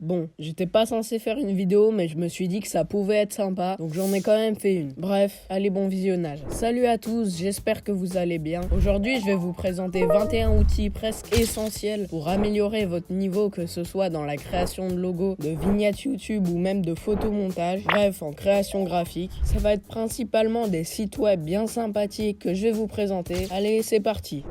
Bon, j'étais pas censé faire une vidéo, mais je me suis dit que ça pouvait être sympa, donc j'en ai quand même fait une. Bref, allez, bon visionnage. Salut à tous, j'espère que vous allez bien. Aujourd'hui, je vais vous présenter 21 outils presque essentiels pour améliorer votre niveau, que ce soit dans la création de logos, de vignettes YouTube ou même de photomontage. Bref, en création graphique. Ça va être principalement des sites web bien sympathiques que je vais vous présenter. Allez, c'est parti.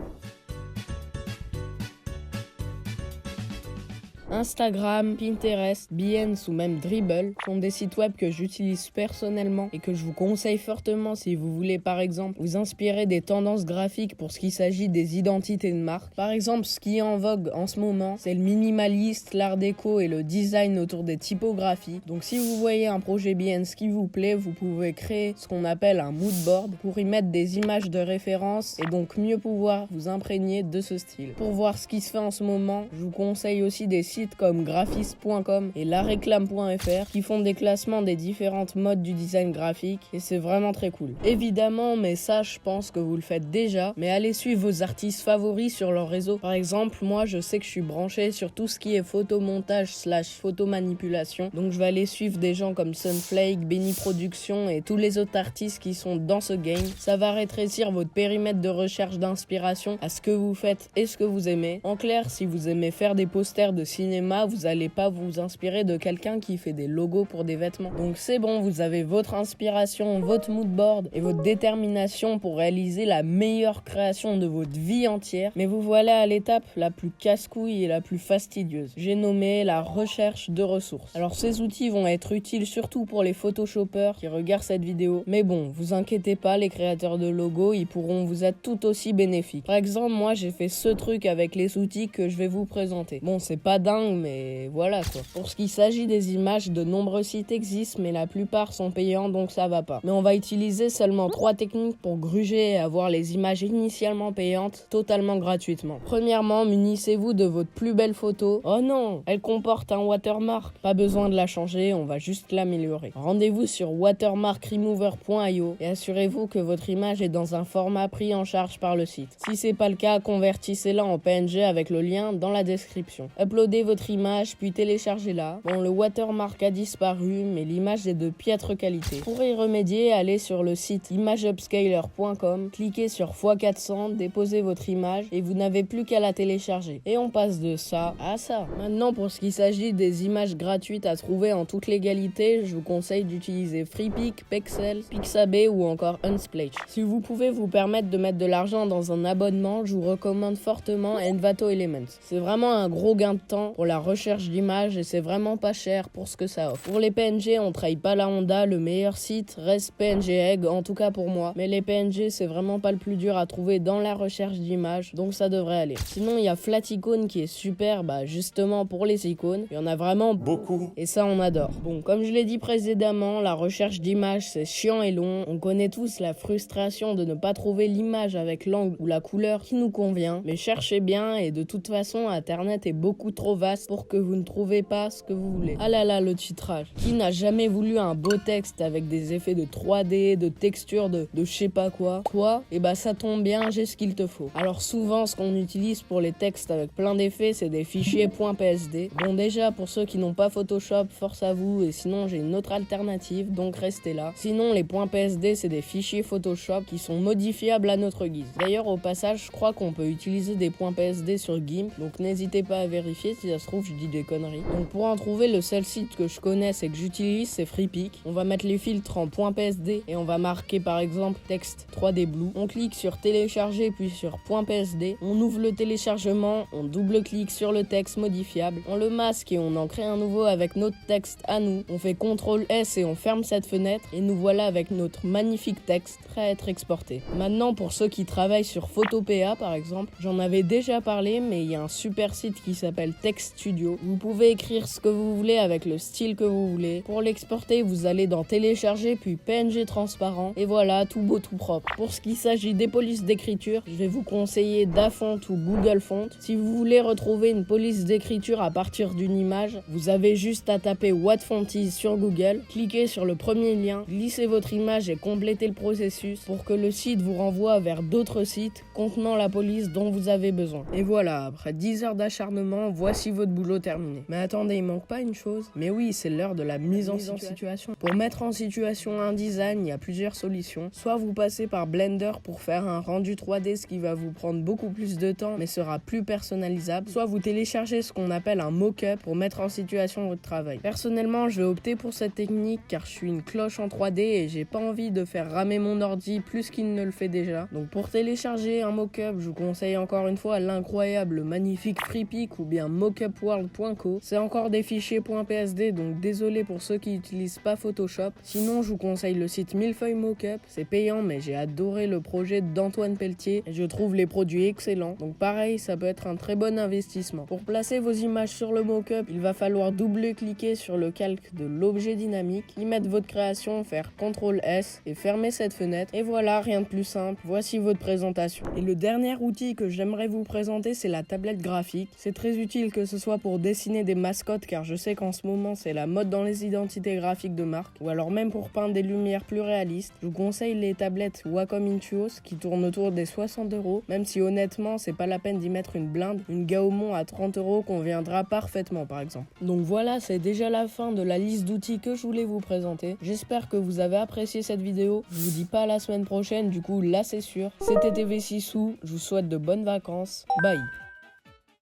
Instagram, Pinterest, Behance ou même Dribbble sont des sites web que j'utilise personnellement et que je vous conseille fortement si vous voulez par exemple vous inspirer des tendances graphiques pour ce qui s'agit des identités de marque. Par exemple, ce qui est en vogue en ce moment, c'est le minimaliste, l'art déco et le design autour des typographies. Donc si vous voyez un projet Behance qui vous plaît, vous pouvez créer ce qu'on appelle un mood board pour y mettre des images de référence et donc mieux pouvoir vous imprégner de ce style. Pour voir ce qui se fait en ce moment, je vous conseille aussi des sites comme graphiste.com et laréclame.fr qui font des classements des différentes modes du design graphique et c'est vraiment très cool. Évidemment, mais ça je pense que vous le faites déjà, mais allez suivre vos artistes favoris sur leur réseau. Par exemple, moi je sais que je suis branché sur tout ce qui est photomontage / photomanipulation, donc je vais aller suivre des gens comme Sunflake, Benny Productions et tous les autres artistes qui sont dans ce game. Ça va rétrécir votre périmètre de recherche d'inspiration à ce que vous faites et ce que vous aimez. En clair, si vous aimez faire des posters de cinéma, vous allez pas vous inspirer de quelqu'un qui fait des logos pour des vêtements. Donc c'est bon, vous avez votre inspiration, votre mood board et votre détermination pour réaliser la meilleure création de votre vie entière. Mais vous voilà à l'étape la plus casse-couille et la plus fastidieuse. J'ai nommé la recherche de ressources. Alors ces outils vont être utiles surtout pour les photoshoppers qui regardent cette vidéo. Mais bon, vous inquiétez pas, les créateurs de logos, ils pourront vous être tout aussi bénéfiques. Par exemple, moi j'ai fait ce truc avec les outils que je vais vous présenter. Bon, c'est pas dingue, mais voilà quoi. Pour ce qui s'agit des images, de nombreux sites existent, mais la plupart sont payants, donc ça va pas. Mais on va utiliser seulement 3 techniques pour gruger et avoir les images initialement payantes totalement gratuitement. Premièrement, munissez-vous de votre plus belle photo. Oh non, elle comporte un watermark. Pas besoin de la changer, on va juste l'améliorer. Rendez-vous sur watermarkremover.io et assurez-vous que votre image est dans un format pris en charge par le site. Si c'est pas le cas, convertissez-la en PNG avec le lien dans la description. Uploadez votre image puis téléchargez-la. Bon, le watermark a disparu, mais l'image est de piètre qualité. Pour y remédier, allez sur le site imageupscaler.com, cliquez sur x400, déposez votre image et vous n'avez plus qu'à la télécharger. Et on passe de ça à ça. Maintenant, pour ce qui s'agit des images gratuites à trouver en toute légalité, je vous conseille d'utiliser Freepik, Pexels, Pixabay ou encore Unsplash. Si vous pouvez vous permettre de mettre de l'argent dans un abonnement, je vous recommande fortement Envato Elements. C'est vraiment un gros gain de temps pour la recherche d'images et c'est vraiment pas cher pour ce que ça offre. Pour les PNG, on trahit pas la Honda, le meilleur site reste PNG Egg, en tout cas pour moi. Mais les PNG, c'est vraiment pas le plus dur à trouver dans la recherche d'images, donc ça devrait aller. Sinon, il y a Flaticone qui est super, justement pour les icônes. Il y en a vraiment beaucoup et ça on adore. Bon, comme je l'ai dit précédemment, la recherche d'images c'est chiant et long. On connaît tous la frustration de ne pas trouver l'image avec l'angle ou la couleur qui nous convient, mais cherchez bien et de toute façon, Internet est beaucoup trop vaste pour que vous ne trouvez pas ce que vous voulez. Ah là là, le titrage. Qui n'a jamais voulu un beau texte avec des effets de 3D, de texture, de je sais pas quoi? Toi, ça tombe bien, j'ai ce qu'il te faut. Alors souvent, ce qu'on utilise pour les textes avec plein d'effets, c'est des fichiers .psd. Bon, déjà, pour ceux qui n'ont pas Photoshop, force à vous, et sinon j'ai une autre alternative, donc restez là. Sinon, les .psd, c'est des fichiers Photoshop qui sont modifiables à notre guise. D'ailleurs, au passage, je crois qu'on peut utiliser des .psd sur GIMP, donc n'hésitez pas à vérifier, si ça se trouve je dis des conneries. Donc pour en trouver, le seul site que je connaisse et que j'utilise c'est Freepik. On va mettre les filtres en .psd et on va marquer par exemple texte 3D Blue. On clique sur télécharger puis sur .psd. On ouvre le téléchargement, on double-clique sur le texte modifiable, on le masque et on en crée un nouveau avec notre texte à nous. On fait CTRL S et on ferme cette fenêtre et nous voilà avec notre magnifique texte prêt à être exporté. Maintenant pour ceux qui travaillent sur Photopea par exemple, j'en avais déjà parlé mais il y a un super site qui s'appelle Text Studio. Vous pouvez écrire ce que vous voulez avec le style que vous voulez. Pour l'exporter, vous allez dans télécharger puis PNG transparent et voilà, tout beau tout propre. Pour ce qui s'agit des polices d'écriture, je vais vous conseiller Dafont ou Google Font. Si vous voulez retrouver une police d'écriture à partir d'une image, vous avez juste à taper What Font is sur Google, cliquez sur le premier lien, glissez votre image et complétez le processus pour que le site vous renvoie vers d'autres sites contenant la police dont vous avez besoin. Et voilà, après 10 heures d'acharnement, voici votre boulot terminé. Mais attendez, il manque pas une chose. Mais oui, c'est l'heure de la mise en situation. Pour mettre en situation un design, il y a plusieurs solutions. Soit vous passez par Blender pour faire un rendu 3D, ce qui va vous prendre beaucoup plus de temps, mais sera plus personnalisable. Soit vous téléchargez ce qu'on appelle un mock-up pour mettre en situation votre travail. Personnellement, je vais opter pour cette technique car je suis une cloche en 3D et j'ai pas envie de faire ramer mon ordi plus qu'il ne le fait déjà. Donc pour télécharger un mock-up, je vous conseille encore une fois l'incroyable, magnifique FreePic ou bien mockupworld.co. C'est encore des fichiers .psd, donc désolé pour ceux qui n'utilisent pas Photoshop. Sinon, je vous conseille le site Millefeuille Mockup. C'est payant, mais j'ai adoré le projet d'Antoine Pelletier et je trouve les produits excellents. Donc pareil, ça peut être un très bon investissement. Pour placer vos images sur le mock-up, il va falloir double-cliquer sur le calque de l'objet dynamique, y mettre votre création, faire CTRL S et fermer cette fenêtre. Et voilà, rien de plus simple. Voici votre présentation. Et le dernier outil que j'aimerais vous présenter, c'est la tablette graphique. C'est très utile que ce soit pour dessiner des mascottes, car je sais qu'en ce moment c'est la mode dans les identités graphiques de marque, ou alors même pour peindre des lumières plus réalistes. Je vous conseille les tablettes Wacom Intuos qui tournent autour des 60€, même si honnêtement c'est pas la peine d'y mettre une blinde. Une Gaomon à 30€ conviendra parfaitement par exemple. Donc voilà, c'est déjà la fin de la liste d'outils que je voulais vous présenter. J'espère que vous avez apprécié cette vidéo. Je vous dis pas à la semaine prochaine, du coup là c'est sûr. C'était TV Sissou, je vous souhaite de bonnes vacances. Bye.